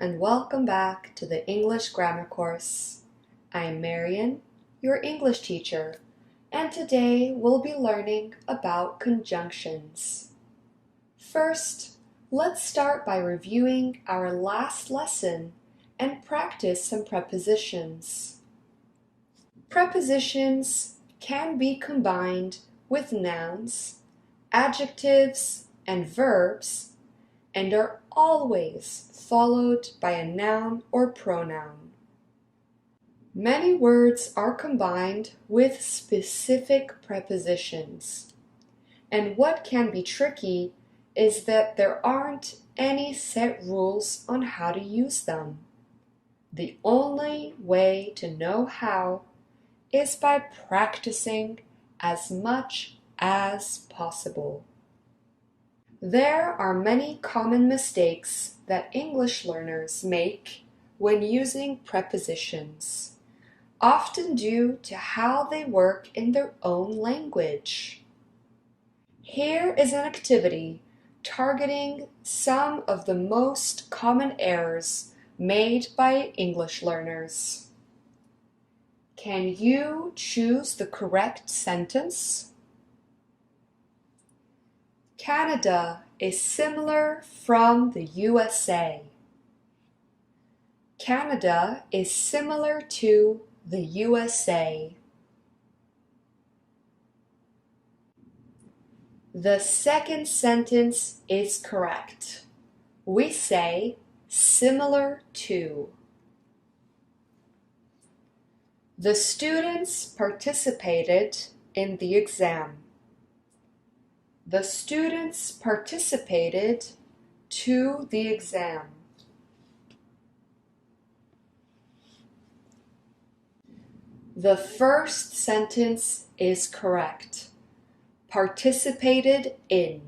and welcome back to the English Grammar course. I'm Marian, your English teacher, and today we'll be learning about conjunctions. First, let's start by reviewing our last lesson and practice some prepositions. Prepositions can be combined with nouns, adjectives, and verbs, and are always followed by a noun or pronoun. Many words are combined with specific prepositions, and what can be tricky is that there aren't any set rules on how to use them. The only way to know how is by practicing as much as possible. There are many common mistakes that English learners make when using prepositions, often due to how they work in their own language. Here is an activity targeting some of the most common errors made by English learners. Can you choose the correct sentence? Canada is similar from the USA. Canada is similar to the USA. The second sentence is correct. We say similar to. The students participated in the exam. The students participated to the exam. The first sentence is correct. Participated in.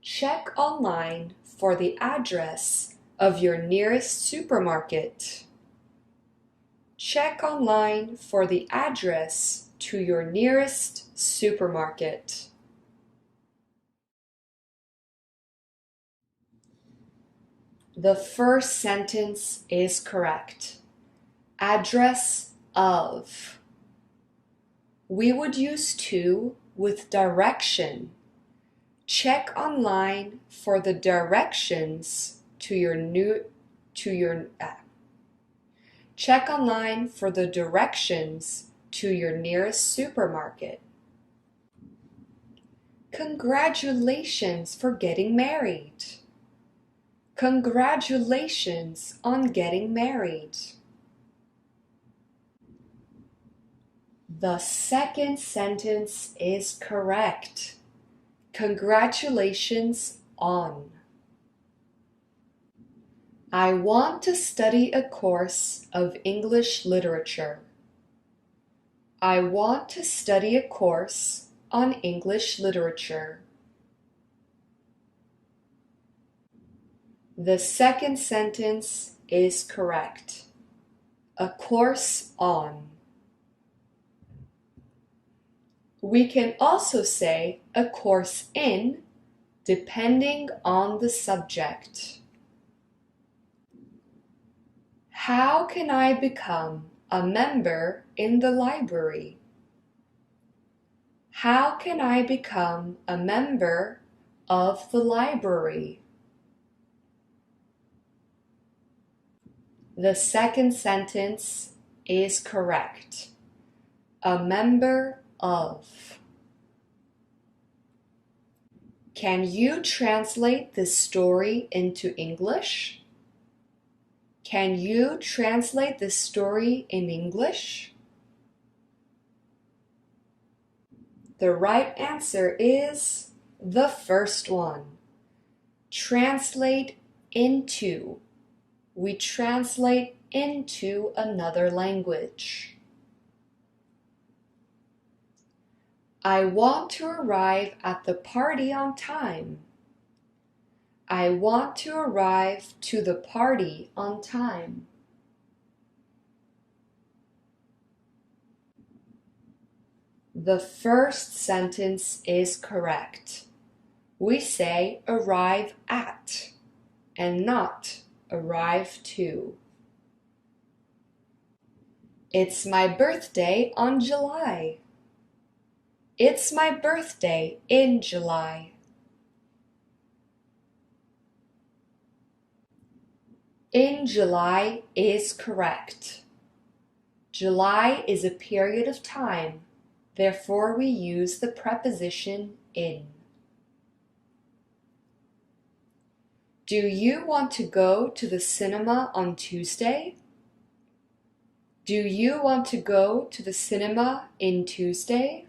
Check online for the address of your nearest supermarket. Check online for the address to your nearest supermarket. The first sentence is correct. Address of. We would use to with direction. Check online for the directions to your Check online for the directions to your nearest supermarket. Congratulations for getting married. Congratulations on getting married. The second sentence is correct. Congratulations on. I want to study a course of English literature. I want to study a course on English literature. The second sentence is correct. A course on. We can also say a course in, depending on the subject. How can I become a member in the library? How can I become a member of the library? The second sentence is correct. A member of. Can you translate this story into English? Can you translate this story in English? The right answer is the first one. Translate into. We translate into another language. I want to arrive at the party on time. I want to arrive to the party on time. The first sentence is correct. We say arrive at and not arrive to. It's my birthday on July. It's my birthday in July. In July is correct. July is a period of time, therefore we use the preposition in. Do you want to go to the cinema on Tuesday? Do you want to go to the cinema in Tuesday?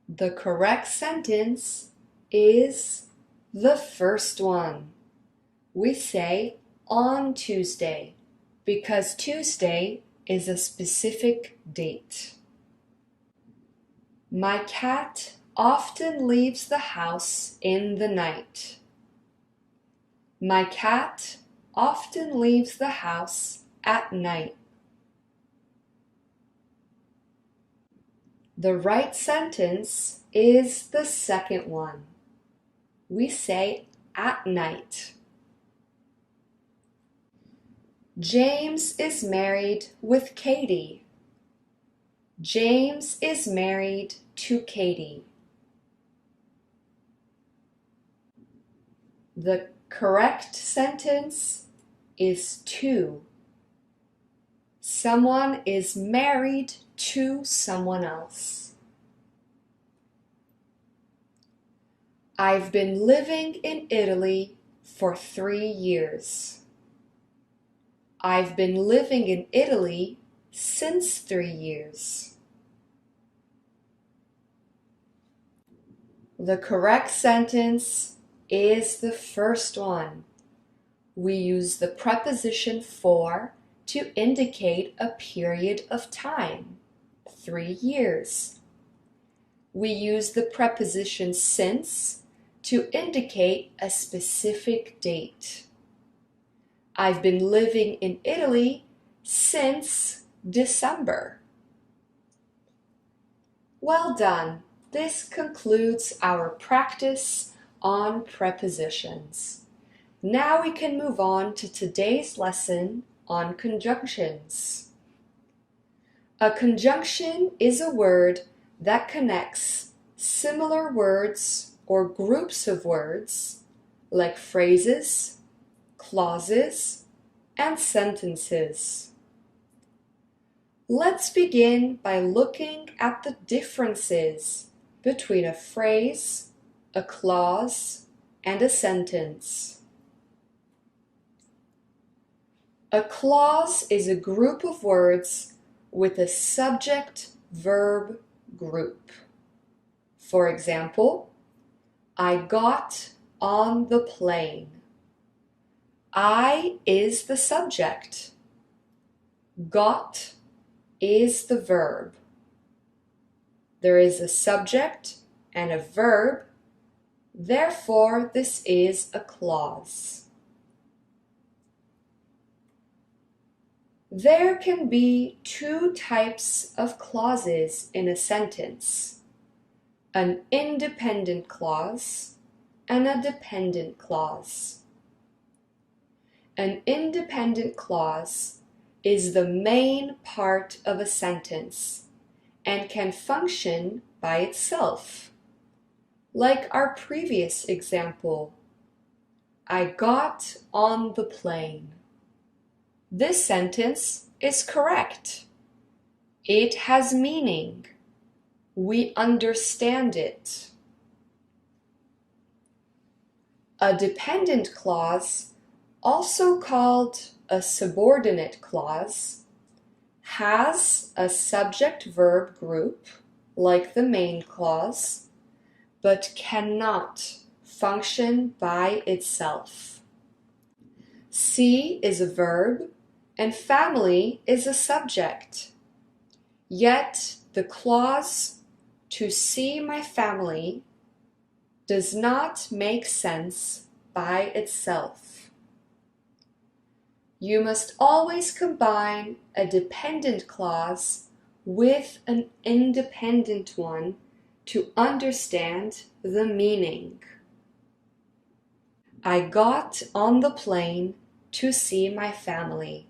The correct sentence is the first one. We say on Tuesday because Tuesday is a specific date. My cat often leaves the house in the night. My cat often leaves the house at night. The right sentence is the second one. We say at night. James is married with Katie. James is married to Katie. The correct sentence is to. Someone is married to someone else. I've been living in Italy for 3 years. I've been living in Italy since 3 years. The correct sentence is the first one. We use the preposition for to indicate a period of time, 3 years. We use the preposition since to indicate a specific date. I've been living in Italy since December. Well done. This concludes our practice on prepositions. Now we can move on to today's lesson on conjunctions. A conjunction is a word that connects similar words or groups of words like phrases, clauses, and sentences. Let's begin by looking at the differences between a phrase, a clause, and a sentence. A clause is a group of words with a subject-verb group. For example, I got on the plane. I is the subject. Got is the verb. There is a subject and a verb, therefore this is a clause. There can be 2 types of clauses in a sentence: an independent clause and a dependent clause. An independent clause is the main part of a sentence and can function by itself. Like our previous example, I got on the plane. This sentence is correct. It has meaning. We understand it. A dependent clause, also called a subordinate clause, has a subject-verb group like the main clause, but cannot function by itself. See is a verb and family is a subject. Yet the clause to see my family does not make sense by itself. You must always combine a dependent clause with an independent one to understand the meaning. I got on the plane to see my family.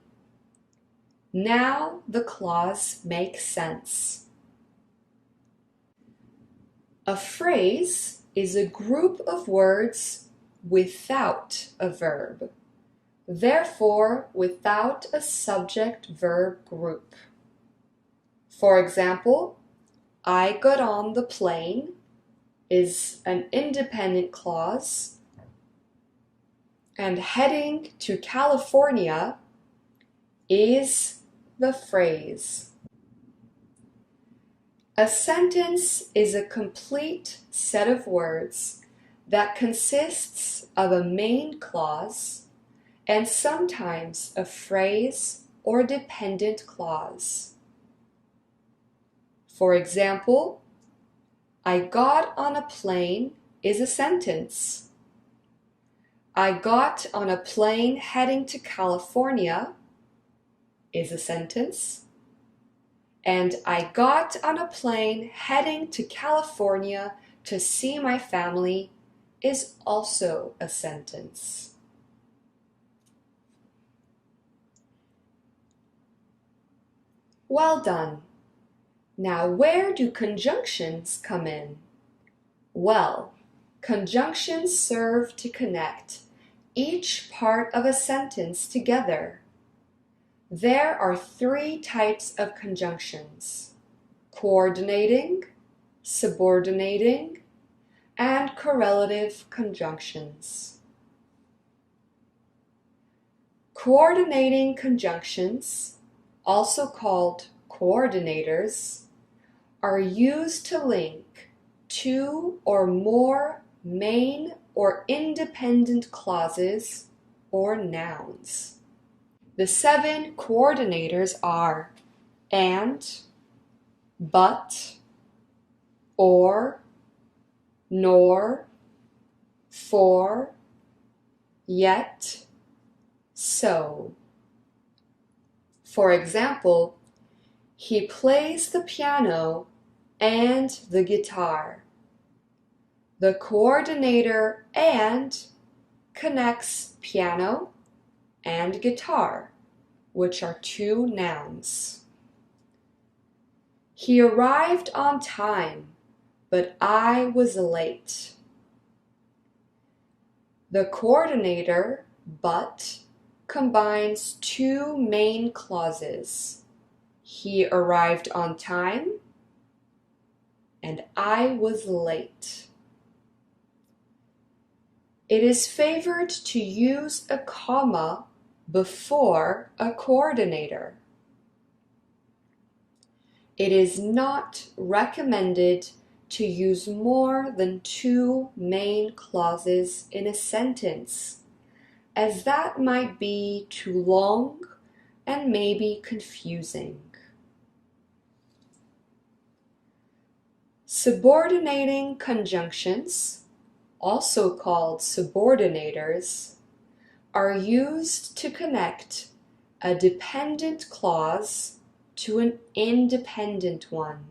Now the clause makes sense. A phrase is a group of words without a verb, therefore without a subject-verb group. For example, I got on the plane is an independent clause, and heading to California is the phrase. A sentence is a complete set of words that consists of a main clause and sometimes a phrase or dependent clause. For example, I got on a plane is a sentence. I got on a plane heading to California is a sentence. And I got on a plane heading to California to see my family is also a sentence. Well done. Now, where do conjunctions come in? Well, conjunctions serve to connect each part of a sentence together. There are 3 types of conjunctions: coordinating, subordinating, and correlative conjunctions. Coordinating conjunctions, also called coordinators, are used to link 2 or more main or independent clauses or nouns. The 7 coordinators are and, but, or, nor, for, yet, so. For example, he plays the piano and the guitar. The coordinator and connects piano and guitar, which are 2 nouns. He arrived on time, but I was late. The coordinator, but, combines 2 main clauses. He arrived on time, and I was late. It is favored to use a comma before a coordinator. It is not recommended to use more than 2 main clauses in a sentence, as that might be too long and maybe confusing. Subordinating conjunctions, also called subordinators, are used to connect a dependent clause to an independent one.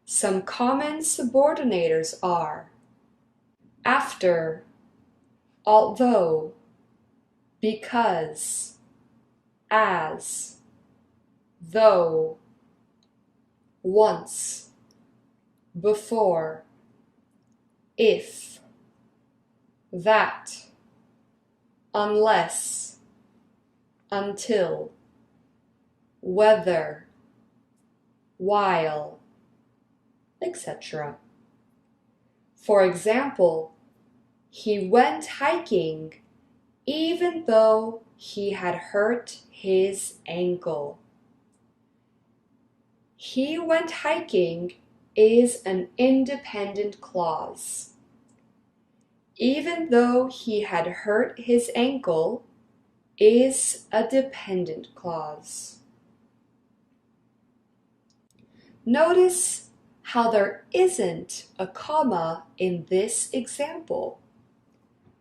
Some common subordinators are after, although, because, as, though, once, before, if, that, unless, until, whether, while, etc. For example, he went hiking even though he had hurt his ankle. He went hiking is an independent clause. Even though he had hurt his ankle is a dependent clause. Notice how there isn't a comma in this example.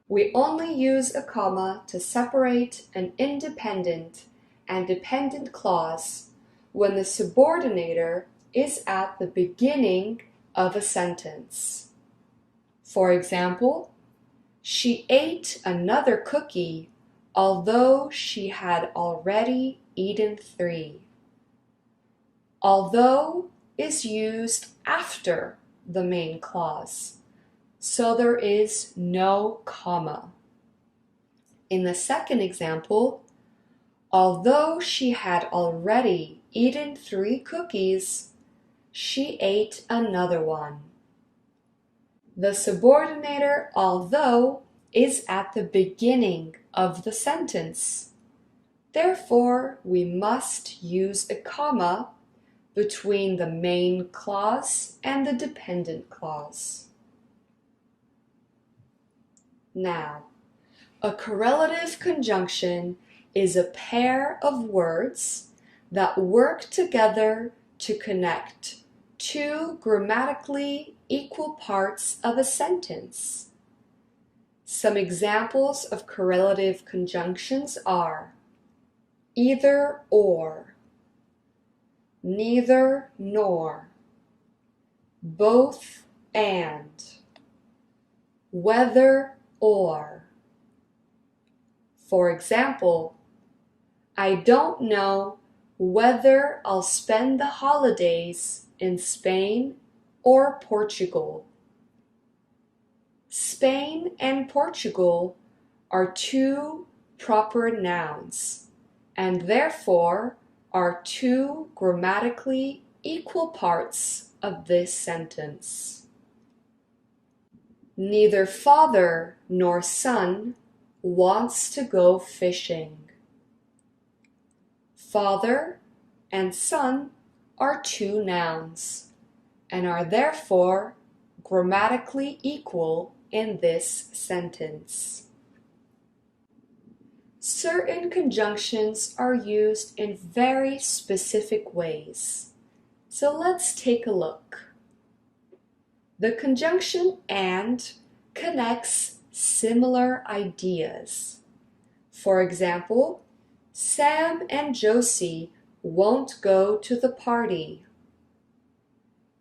We only use a comma to separate an independent and dependent clause when the subordinator is at the beginning of a sentence. For example, she ate another cookie although she had already eaten 3. Although is used after the main clause, so there is no comma. In the second example, although she had already eaten 3 cookies, she ate another one. The subordinator although is at the beginning of the sentence. Therefore, we must use a comma between the main clause and the dependent clause. Now, a correlative conjunction is a pair of words that work together to connect 2 grammatically equal parts of a sentence. Some examples of correlative conjunctions are either or, neither nor, both and, whether or. For example, I don't know whether I'll spend the holidays in Spain or Portugal. Spain and Portugal are 2 proper nouns, and therefore are 2 grammatically equal parts of this sentence. Neither father nor son wants to go fishing. Father and son are 2 nouns, and are therefore grammatically equal in this sentence. Certain conjunctions are used in very specific ways. So let's take a look. The conjunction and connects similar ideas. For example, Sam and Josie won't go to the party.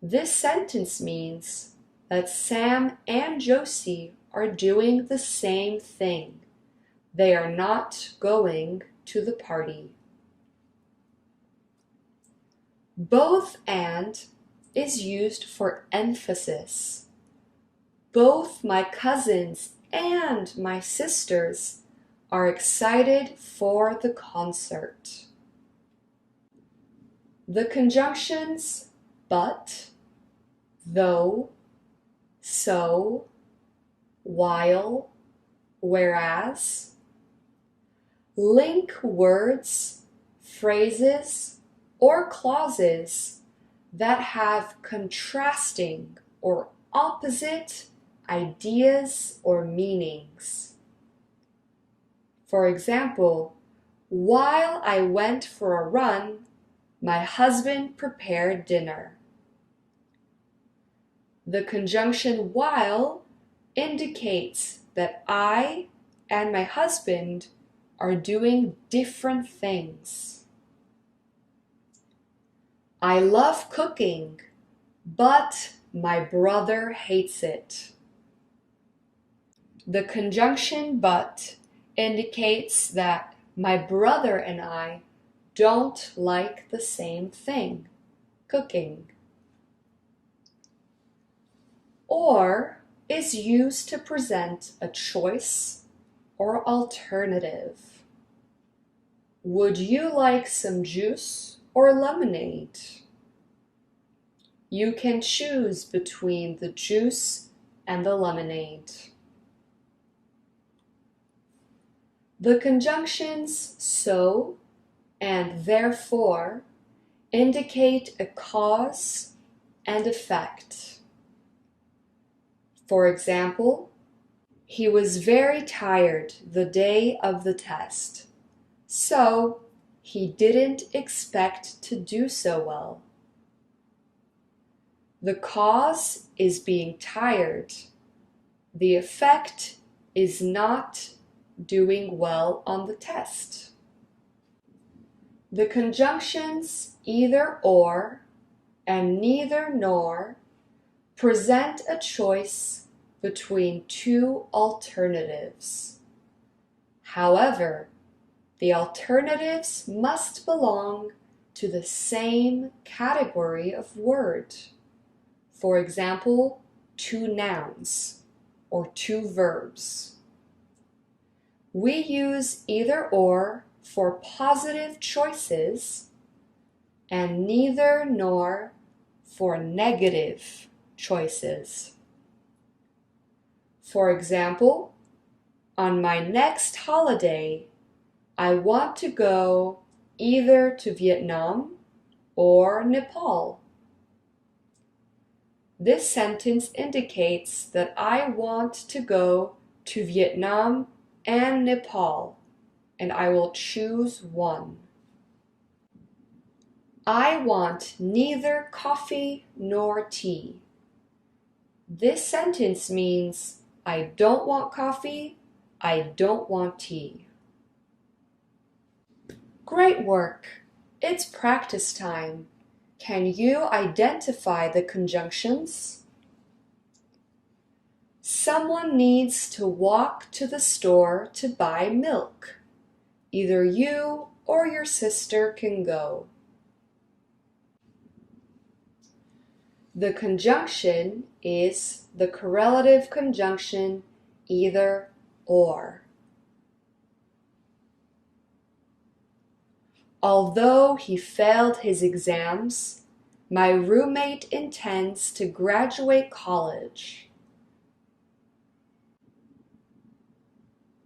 This sentence means that Sam and Josie are doing the same thing. They are not going to the party. Both and is used for emphasis. Both my cousins and my sisters are excited for the concert. The conjunctions but, though, so, while, whereas link words, phrases, or clauses that have contrasting or opposite ideas or meanings. For example, while I went for a run, my husband prepared dinner. The conjunction while indicates that I and my husband are doing different things. I love cooking, but my brother hates it. The conjunction but indicates that my brother and I don't like the same thing, cooking. Or is used to present a choice or alternative. Would you like some juice or lemonade? You can choose between the juice and the lemonade. The conjunctions so and therefore indicate a cause and effect. For example, he was very tired the day of the test, so he didn't expect to do so well. The cause is being tired. The effect is not doing well on the test. The conjunctions either or and neither nor present a choice between two alternatives. However, the alternatives must belong to the same category of word. For example, two nouns or two verbs. We use either or for positive choices and neither nor for negative choices. For example, on my next holiday, I want to go either to Vietnam or Nepal. This sentence indicates that I want to go to Vietnam and Nepal, and I will choose one. I want neither coffee nor tea. This sentence means I don't want coffee, I don't want tea. Great work! It's practice time. Can you identify the conjunctions? Someone needs to walk to the store to buy milk. Either you or your sister can go. The conjunction is the correlative conjunction either or. Although he failed his exams, my roommate intends to graduate college.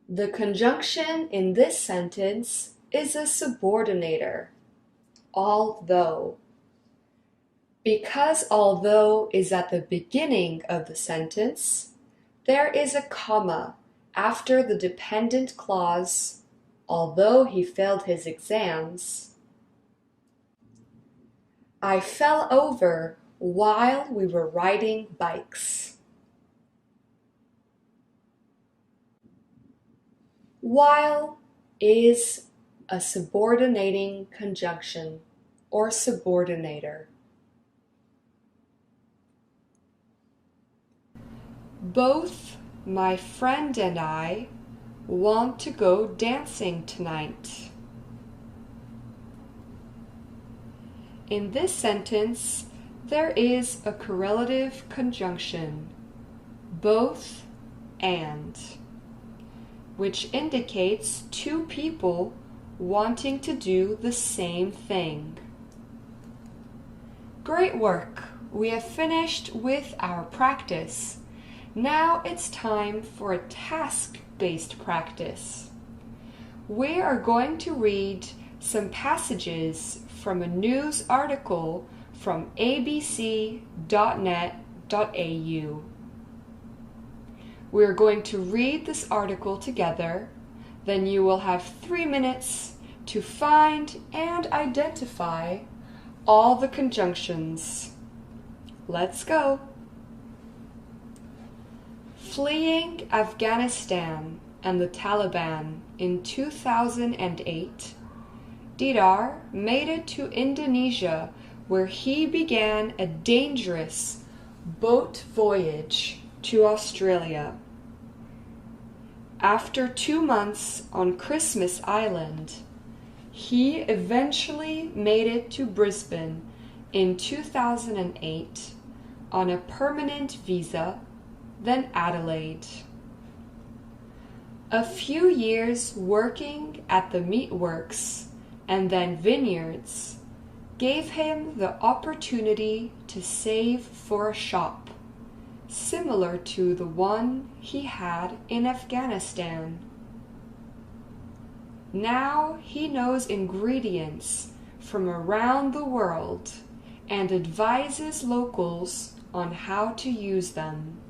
The conjunction in this sentence is a subordinator, although. Because although is at the beginning of the sentence, there is a comma after the dependent clause, although he failed his exams. I fell over while we were riding bikes. While is a subordinating conjunction or subordinator. Both my friend and I want to go dancing tonight. In this sentence, there is a correlative conjunction, both and, which indicates two people wanting to do the same thing. Great work! We have finished with our practice. Now it's time for a task-based practice. We are going to read some passages from a news article from abc.net.au. We're going to read this article together, then you will have 3 minutes to find and identify all the conjunctions. Let's go! Fleeing Afghanistan and the Taliban in 2008, Didar made it to Indonesia, where he began a dangerous boat voyage to Australia. After 2 months on Christmas Island, he eventually made it to Brisbane in 2008 on a permanent visa, then Adelaide. A few years working at the meatworks and then vineyards gave him the opportunity to save for a shop, similar to the one he had in Afghanistan. Now he knows ingredients from around the world and advises locals on how to use them.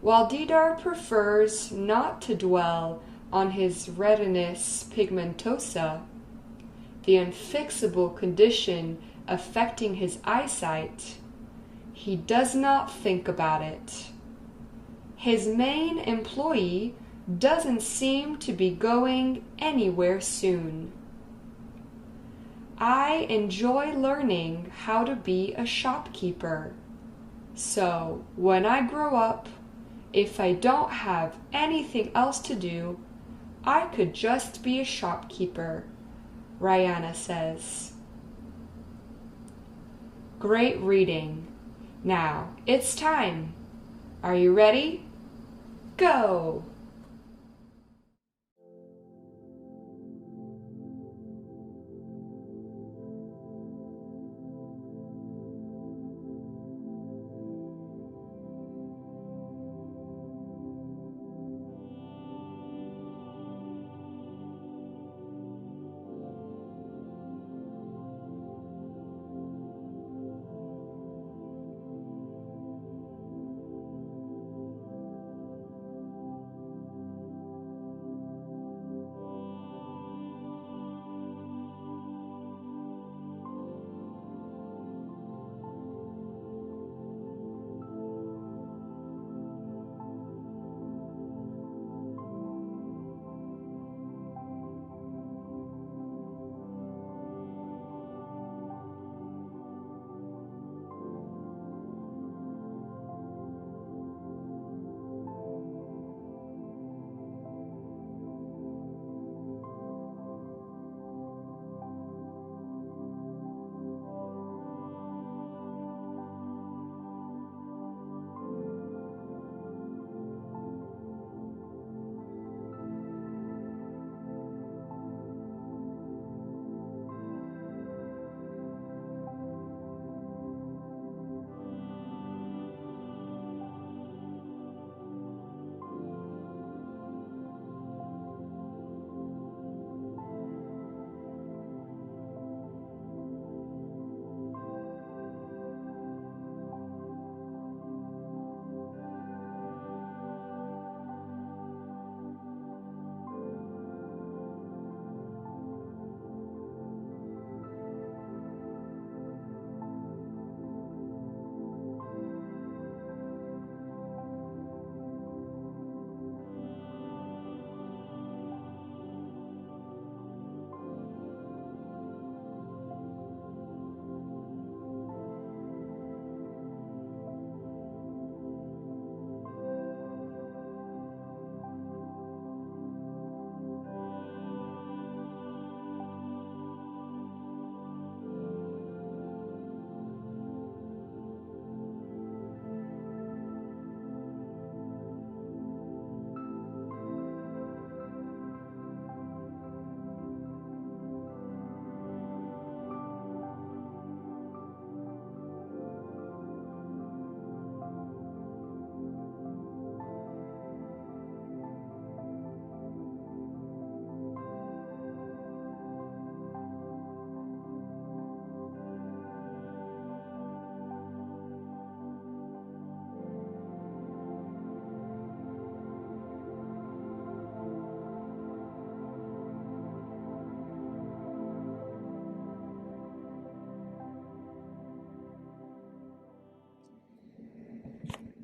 While Didar prefers not to dwell on his retinitis pigmentosa, the unfixable condition affecting his eyesight, he does not think about it. His main employee doesn't seem to be going anywhere soon. I enjoy learning how to be a shopkeeper. So, when I grow up, if I don't have anything else to do, I could just be a shopkeeper, Rihanna says. Great reading. Now, it's time. Are you ready? Go!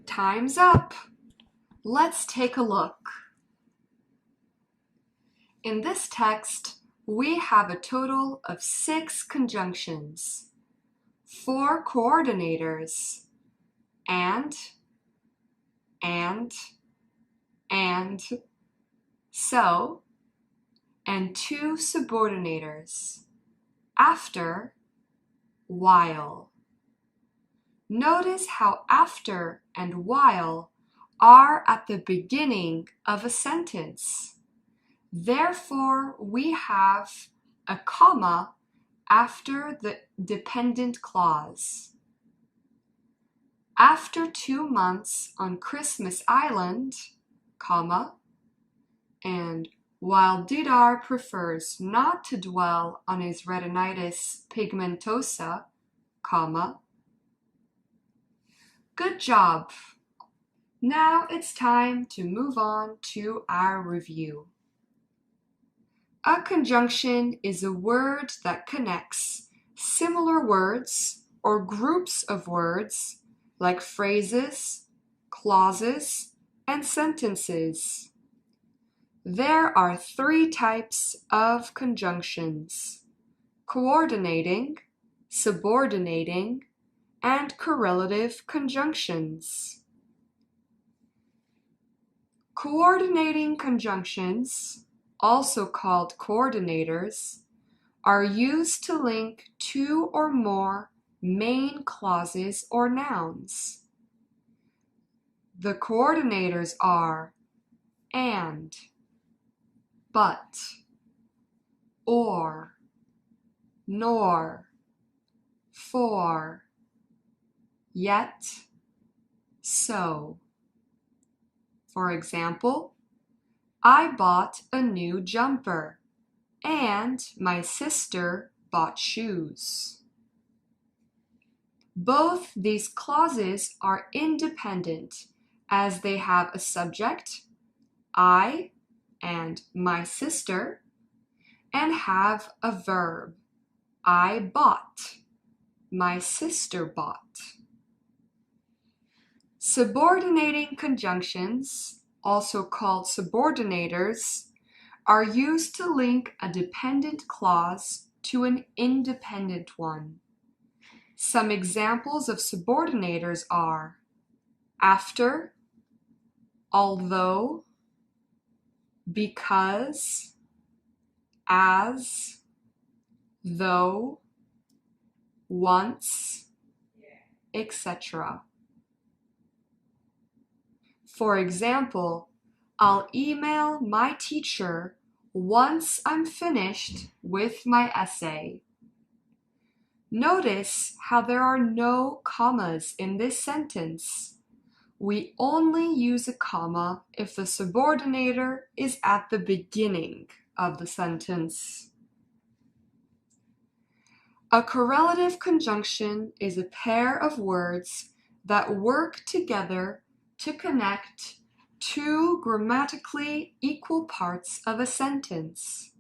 Time's up. Let's take a look. In this text, we have a total of 6 conjunctions, 4 coordinators, and, so, and 2 subordinators, after, while. Notice how after and while are at the beginning of a sentence. Therefore, we have a comma after the dependent clause. After 2 months on Christmas Island, comma, and while Didar prefers not to dwell on his retinitis pigmentosa, comma. Good job! Now it's time to move on to our review. A conjunction is a word that connects similar words or groups of words like phrases, clauses, and sentences. There are 3 types of conjunctions: coordinating, subordinating, and correlative conjunctions. Coordinating conjunctions, also called coordinators, are used to link two or more main clauses or nouns. The coordinators are and, but, or, nor, for, yet, so. For example, I bought a new jumper, and my sister bought shoes. Both these clauses are independent as they have a subject, I and my sister, and have a verb, I bought, my sister bought. Subordinating conjunctions, also called subordinators, are used to link a dependent clause to an independent one. Some examples of subordinators are after, although, because, as, though, once, etc. For example, I'll email my teacher once I'm finished with my essay. Notice how there are no commas in this sentence. We only use a comma if the subordinator is at the beginning of the sentence. A correlative conjunction is a pair of words that work together to connect two grammatically equal parts of a sentence.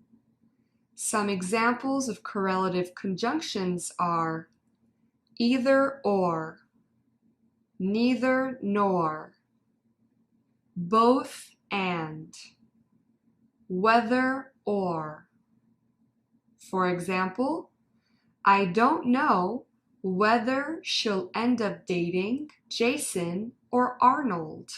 Some examples of correlative conjunctions are either or, neither nor, both and, whether or. For example, I don't know whether she'll end up dating Jason or Arnold.